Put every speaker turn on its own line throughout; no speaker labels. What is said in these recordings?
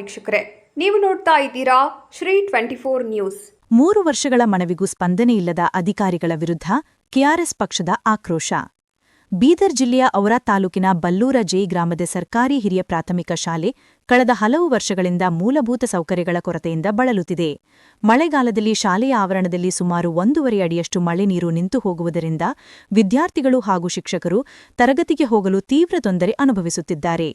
ವೀಕ್ಷಕರೇ, ನೀವು ನೋಡ್ತಾ ಇದ್ದೀರಾ ಶ್ರೀ 24 ನ್ಯೂಸ್.
3 ವರ್ಷಗಳ ಮನವಿಗೂ ಸ್ಪಂದನೆ ಇಲ್ಲದ ಅಧಿಕಾರಿಗಳ ವಿರುದ್ಧ ಕೆಆರ್ಎಸ್ ಪಕ್ಷದ ಆಕ್ರೋಶ. ಬೀದರ್ ಜಿಲ್ಲೆಯ ಔರಾ ತಾಲೂಕಿನ ಬಲ್ಲೂರ ಜೆ ಗ್ರಾಮದ ಸರ್ಕಾರಿ ಹಿರಿಯ ಪ್ರಾಥಮಿಕ ಶಾಲೆ ಕಳೆದ ಹಲವು ವರ್ಷಗಳಿಂದ ಮೂಲಭೂತ ಸೌಕರ್ಯಗಳ ಕೊರತೆಯಿಂದ ಬಳಲುತ್ತಿದೆ. ಮಳೆಗಾಲದಲ್ಲಿ ಶಾಲೆಯ ಆವರಣದಲ್ಲಿ ಸುಮಾರು 1.5 ಅಡಿಯಷ್ಟು ಮಳೆ ನೀರು ನಿಂತು ಹೋಗುವುದರಿಂದ ವಿದ್ಯಾರ್ಥಿಗಳು ಹಾಗೂ ಶಿಕ್ಷಕರು ತರಗತಿಗೆ ಹೋಗಲು ತೀವ್ರ ತೊಂದರೆ ಅನುಭವಿಸುತ್ತಿದ್ದಾರೆ.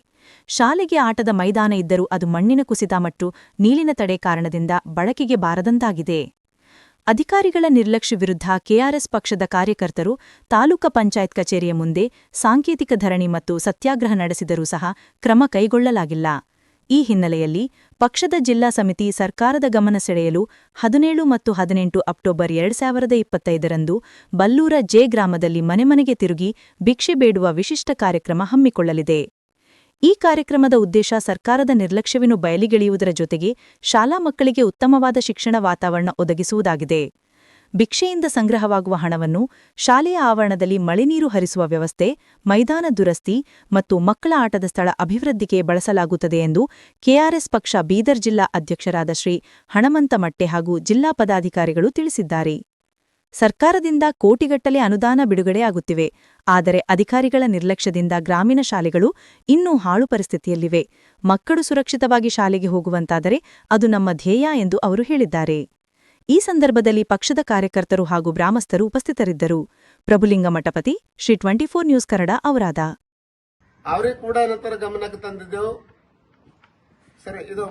ಶಾಲೆಗೆ ಆಟದ ಮೈದಾನ ಇದ್ದರೂ ಅದು ಮಣ್ಣಿನ ಕುಸಿತ ಮತ್ತು ನೀರಿನ ತಡೆ ಕಾರಣದಿಂದ ಬಳಕೆಗೆ ಬಾರದಂತಾಗಿದೆ. ಅಧಿಕಾರಿಗಳ ನಿರ್ಲಕ್ಷ್ಯ ವಿರುದ್ಧ ಕೆಆರ್ಎಸ್ ಪಕ್ಷದ ಕಾರ್ಯಕರ್ತರು ತಾಲೂಕಾ ಪಂಚಾಯತ್ ಕಚೇರಿಯ ಮುಂದೆ ಸಾಂಕೇತಿಕ ಧರಣಿ ಮತ್ತು ಸತ್ಯಾಗ್ರಹ ನಡೆಸಿದರೂ ಸಹ ಕ್ರಮ ಕೈಗೊಳ್ಳಲಾಗಿಲ್ಲ. ಈ ಹಿನ್ನೆಲೆಯಲ್ಲಿ ಪಕ್ಷದ ಜಿಲ್ಲಾ ಸಮಿತಿ ಸರ್ಕಾರದ ಗಮನ ಸೆಳೆಯಲು 17 ಮತ್ತು 18 ಅಕ್ಟೋಬರ್ 2025ರಂದು ಬಲ್ಲೂರ ಜೆ ಗ್ರಾಮದಲ್ಲಿ ಮನೆಮನೆಗೆ ತಿರುಗಿ ಭಿಕ್ಷೆ ಬೇಡುವ ವಿಶಿಷ್ಟ ಕಾರ್ಯಕ್ರಮ ಹಮ್ಮಿಕೊಳ್ಳಲಿದೆ. ಈ ಕಾರ್ಯಕ್ರಮದ ಉದ್ದೇಶ ಸರ್ಕಾರದ ನಿರ್ಲಕ್ಷ್ಯವನ್ನು ಬಯಲಿಗೆಳೆಯುವುದರ ಜೊತೆಗೆ ಶಾಲಾ ಮಕ್ಕಳಿಗೆ ಉತ್ತಮವಾದ ಶಿಕ್ಷಣ ವಾತಾವರಣ ಒದಗಿಸುವುದಾಗಿದೆ. ಭಿಕ್ಷೆಯಿಂದ ಸಂಗ್ರಹವಾಗುವ ಹಣವನ್ನು ಶಾಲೆಯ ಆವರಣದಲ್ಲಿ ಮಳೆನೀರು ಹರಿಸುವ ವ್ಯವಸ್ಥೆ, ಮೈದಾನ ದುರಸ್ತಿ ಮತ್ತು ಮಕ್ಕಳ ಆಟದ ಸ್ಥಳ ಅಭಿವೃದ್ಧಿಗೆ ಬಳಸಲಾಗುತ್ತದೆ ಎಂದು ಕೆಆರ್ಎಸ್ ಪಕ್ಷ ಬೀದರ್ ಜಿಲ್ಲಾ ಅಧ್ಯಕ್ಷರಾದ ಶ್ರೀ ಹಣಮಂತಮಟ್ಟೆ ಹಾಗೂ ಜಿಲ್ಲಾ ಪದಾಧಿಕಾರಿಗಳು ತಿಳಿಸಿದ್ದಾರೆ. ಸರ್ಕಾರದಿಂದ ಕೋಟಿಗಟ್ಟಲೆ ಅನುದಾನ ಬಿಡುಗಡೆಯಾಗುತ್ತಿವೆ. ಆದರೆ ಅಧಿಕಾರಿಗಳ ನಿರ್ಲಕ್ಷ್ಯದಿಂದ ಗ್ರಾಮೀಣ ಶಾಲೆಗಳು ಇನ್ನೂ ಹಾಳು ಪರಿಸ್ಥಿತಿಯಲ್ಲಿವೆ. ಮಕ್ಕಳು ಸುರಕ್ಷಿತವಾಗಿ ಶಾಲೆಗೆ ಹೋಗುವಂತಾದರೆ ಅದು ನಮ್ಮ ಧ್ಯೇಯ ಎಂದು ಅವರು ಹೇಳಿದ್ದಾರೆ. ಈ ಸಂದರ್ಭದಲ್ಲಿ ಪಕ್ಷದ ಕಾರ್ಯಕರ್ತರು ಹಾಗೂ ಗ್ರಾಮಸ್ಥರು ಉಪಸ್ಥಿತರಿದ್ದರು. ಪ್ರಭುಲಿಂಗ ಮಠಪತಿ, ಶ್ರೀ 24 ನ್ಯೂಸ್ ಕನ್ನಡ, ಔರಾದ.
ಅವ್ರಿಗೆ ಕೂಡ ನಂತರ ಗಮನಕ್ಕೆ ತಂದಿದ್ದೆವು. ಸರಿ, ಇದು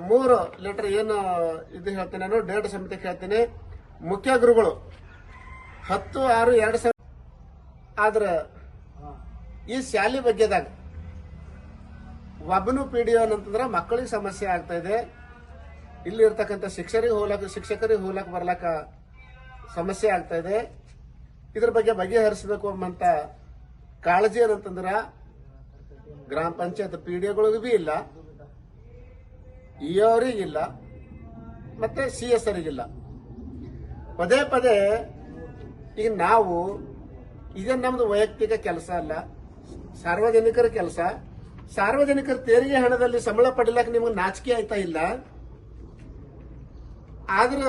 3 ಲೆಟರ್ ಏನು ಇದು ಹೇಳ್ತೇನೆ, ನಾನು ಡೇಟ್ ಸಮಿತಿಗೆ ಹೇಳ್ತೇನೆ. ಮುಖ್ಯ ಗುರುಗಳು 10/6/2000. ಆದ್ರ ಈ ಶಾಲೆ ಬಗ್ಗೆದಾಗ ಒಬ್ಬನು PDO ಅಂತಂದ್ರೆ ಮಕ್ಕಳಿಗೆ ಸಮಸ್ಯೆ ಆಗ್ತಾ ಇದೆ. ಇಲ್ಲಿ ಇರ್ತಕ್ಕಂಥ ಶಿಕ್ಷಕರಿಗೆ ಹೋಗ್ಲಕ್ಕ ಬರ್ಲಕ್ಕ ಸಮಸ್ಯೆ ಆಗ್ತಾ ಇದೆ. ಇದ್ರ ಬಗ್ಗೆ ಬಗೆಹರಿಸಬೇಕು ಎಂಬಂತ ಕಾಳಜಿ ಏನಂತಂದ್ರ ಗ್ರಾಮ ಪಂಚಾಯತ್ PDOಗಳಿಗೂ ಬಿ ಇಲ್ಲ, ಇಒರಿಗಿಲ್ಲ, ಮತ್ತೆ CS ಅವರಿಗಿಲ್ಲ. ಪದೇ ಪದೇ ಈಗ ನಾವು ಇದೇನು ನಮ್ದು ವೈಯಕ್ತಿಕ ಕೆಲಸ ಅಲ್ಲ, ಸಾರ್ವಜನಿಕರ ಕೆಲಸ. ಸಾರ್ವಜನಿಕರ ತೆರಿಗೆ ಹಣದಲ್ಲಿ ಸಂಬಳ ಪಡಿಲಕ್ಕೆ ನಿಮ್ಗೆ ನಾಚಿಕೆ ಆಯ್ತಾ ಇಲ್ಲ? ಆದ್ರ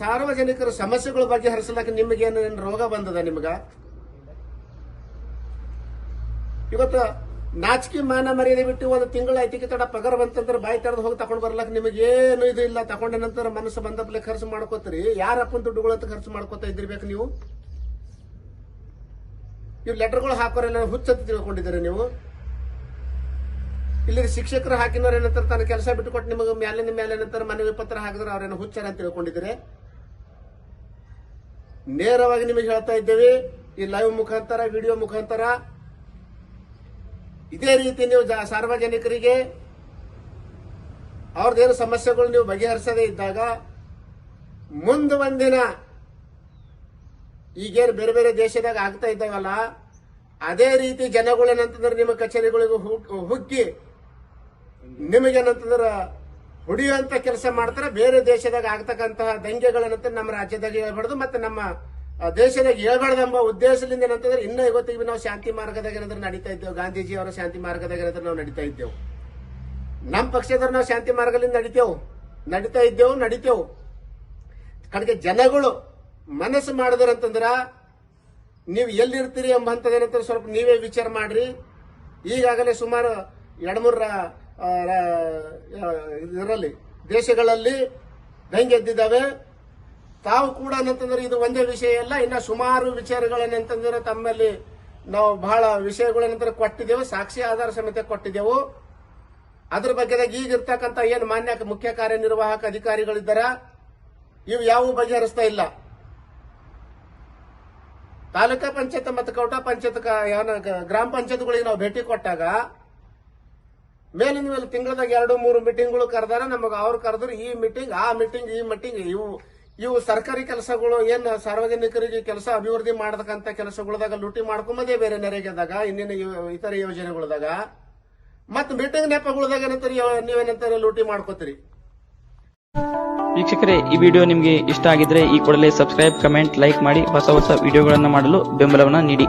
ಸಾರ್ವಜನಿಕರ ಸಮಸ್ಯೆಗಳ ಬಗ್ಗೆ ಹರಿಸಲಕ್ಕೆ ನಿಮಗೇನು ರೋಗ ಬಂದದ? ನಿಮ್ಗ ಇವತ್ತು ನಾಚಿಕೆ ಮಾನ ಮರ್ಯಾದೆ ಬಿಟ್ಟು 1 ತಿಂಗಳು ಐತಿಕೆ ತಡ ಪಗಾರ ಬಂತಂದ್ರೆ ಬಾಯಿ ತೆರೆದು ಹೋಗಿ ತಗೊಂಡ್ ಬರ್ಲಕ್ಕೆ ನಿಮಗೇನು ಇದು ಇಲ್ಲ. ತಗೊಂಡ ನಂತರ ಮನಸ್ಸು ಬಂದಪ್ಲೆ ಖರ್ಚು ಮಾಡ್ಕೋತೀರಿ. ಯಾರಪ್ಪನ ದುಡ್ಡುಗಳಂತ ಖರ್ಚು ಮಾಡ್ಕೋತಾ ಇದ್ದಿರ್ಬೇಕು ನೀವು. ಲೆಟರ್ಗಳು ಹಾಕೋರೆಲ್ಲ ಹುಚ್ಚಂತ ತಿಳ್ಕೊಂಡಿದ್ದೀರಿ ನೀವು. ಇಲ್ಲಿ ಶಿಕ್ಷಕರು ಹಾಕಿನವ್ರು ಏನಂತಾರೆ, ತನ್ನ ಕೆಲಸ ಬಿಟ್ಟು ಕೊಟ್ಟು ನಿಮಗೆ ಮೇಲೆ ನಂತರ ಮನವಿ ಪತ್ರ ಹಾಕಿದ್ರೆ ಅವ್ರೇನು ಹುಚ್ಚರ ಅಂತ ತಿಳ್ಕೊಂಡಿದ್ದೀರಿ. ನೇರವಾಗಿ ನಿಮಗೆ ಹೇಳ್ತಾ ಇದ್ದೇವೆ, ಈ ಲೈವ್ ಮುಖಾಂತರ, ವಿಡಿಯೋ ಮುಖಾಂತರ ಇದೇ ರೀತಿ ನೀವು ಸಾರ್ವಜನಿಕರಿಗೆ ಅವ್ರದ್ದೇನು ಸಮಸ್ಯೆಗಳು ನೀವು ಬಗೆಹರಿಸದೇ ಇದ್ದಾಗ ಮುಂದೆ ಒಂದಿನ ಈಗೇನು ಬೇರೆ ಬೇರೆ ದೇಶದಾಗ ಆಗ್ತಾ ಇದ್ದಾವಲ್ಲ, ಅದೇ ರೀತಿ ಜನಗಳೇನಂತಂದ್ರೆ ನಿಮ್ಮ ಕಚೇರಿಗಳಿಗೂ ಹುಗ್ಗಿ ನಿಮಗೇನಂತಂದ್ರೆ ಹೊಡಿಯುವಂತ ಕೆಲಸ ಮಾಡ್ತಾರೆ. ಬೇರೆ ದೇಶದಾಗ ಆಗ್ತಕ್ಕಂತಹ ದಂಗೆಗಳೇನಂತ ನಮ್ಮ ರಾಜ್ಯದಾಗ ಹೇಳ್ಬಾರ್ದು, ಮತ್ತೆ ನಮ್ಮ ದೇಶದಾಗ ಹೇಳ್ಬಾರ್ದು ಎಂಬ ಉದ್ದೇಶದಿಂದ ಏನಂತಂದ್ರೆ ಇನ್ನೂ ಇವತ್ತಿಗೆ ನಾವು ಶಾಂತಿ ಮಾರ್ಗದಾಗ ಏನಾದ್ರೆ ನಡೀತಾ ಇದ್ದೇವೆ. ಗಾಂಧೀಜಿ ಅವರ ಶಾಂತಿ ಮಾರ್ಗದಾಗ ಏನಾದ್ರೆ ನಾವು ನಡೀತಾ ಇದ್ದೇವೆ. ನಮ್ಮ ಪಕ್ಷದವ್ರು ನಾವು ಶಾಂತಿ ಮಾರ್ಗದಿಂದ ನಡೀತಾ ಇದ್ದೇವು. ಕಡೆಗೆ ಜನಗಳು ಮನಸ್ಸು ಮಾಡಿದ್ರಂತಂದ್ರ ನೀವು ಎಲ್ಲಿರ್ತೀರಿ ಎಂಬ ಹಂತದೇನಂತ ಸ್ವಲ್ಪ ನೀವೇ ವಿಚಾರ ಮಾಡ್ರಿ. ಈಗಾಗಲೇ ಸುಮಾರು 2-3 ಇದರಲ್ಲಿ ದೇಶಗಳಲ್ಲಿ ದಂಗೆ ಎದ್ದಿದ್ದಾವೆ. ತಾವು ಕೂಡ ಏನಂತಂದ್ರೆ ಇದು ಒಂದೇ ವಿಷಯ ಅಲ್ಲ, ಇನ್ನ ಸುಮಾರು ವಿಚಾರಗಳೇನಂತಂದ್ರೆ ತಮ್ಮಲ್ಲಿ ನಾವು ಬಹಳ ವಿಷಯಗಳೇನಂದ್ರೆ ಕೊಟ್ಟಿದ್ದೆವು, ಸಾಕ್ಷಿ ಆಧಾರ ಸಮೇತ ಕೊಟ್ಟಿದ್ದೆವು. ಅದ್ರ ಬಗ್ಗೆದಾಗ ಈಗಿರ್ತಕ್ಕಂಥ ಏನು ಮಾನ್ಯ ಮುಖ್ಯ ಕಾರ್ಯನಿರ್ವಾಹಕ ಅಧಿಕಾರಿಗಳಿದ್ದಾರ, ಇವು ಯಾವ ಬಗೆಹರಿಸ್ತಾ ಇಲ್ಲ. ತಾಲೂಕಾ ಪಂಚಾಯತ್ ಮತ್ತು ಕೌಟಾ ಪಂಚಾಯತ್ ಗ್ರಾಮ ಪಂಚಾಯತ್ಗಳಿಗೆ ನಾವು ಭೇಟಿ ಕೊಟ್ಟಾಗ ಮೇಲಿನ ಮೇಲೆ ತಿಂಗಳದಾಗ 2-3 ಮೀಟಿಂಗ್ಗಳು ಕರೆದಾರ. ನಮಗೆ ಅವ್ರು ಕರೆದ್ರು ಈ ಮೀಟಿಂಗ್ ಆ ಮೀಟಿಂಗ್ ಈ ಮೀಟಿಂಗ್. ಇವು ಸರ್ಕಾರಿ ಕೆಲಸಗಳು ಏನು ಸಾರ್ವಜನಿಕರಿಗೆ ಕೆಲಸ ಅಭಿವೃದ್ಧಿ ಮಾಡತಕ್ಕಂಥ ಕೆಲಸಗಳದಾಗ ಲೂಟಿ ಮಾಡ್ಕೊಂಬದೇ ಬೇರೆ ನರೇಗಾದಾಗ, ಇನ್ನೇನು ಇತರ ಯೋಜನೆಗಳದಾಗ, ಮತ್ ಮೀಟಿಂಗ್ ನೆಪಗಳದಾಗ ಏನಂತಾರೆ ನೀವೇನಂತಾರೆ ಲೂಟಿ ಮಾಡ್ಕೋತೀರಿ.
ವೀಕ್ಷಕರೇ, ಈ ವಿಡಿಯೋ ನಿಮಗೆ ಇಷ್ಟ ಆಗಿದ್ರೆ ಈ ಕೂಡಲೇ ಸಬ್ಸ್ಕ್ರೈಬ್, ಕಮೆಂಟ್, ಲೈಕ್ ಮಾಡಿ ಹೊಸ ವಿಡಿಯೋಗಳನ್ನು ಮಾಡಲು ಬೆಂಬಲವನ್ನು ನೀಡಿ.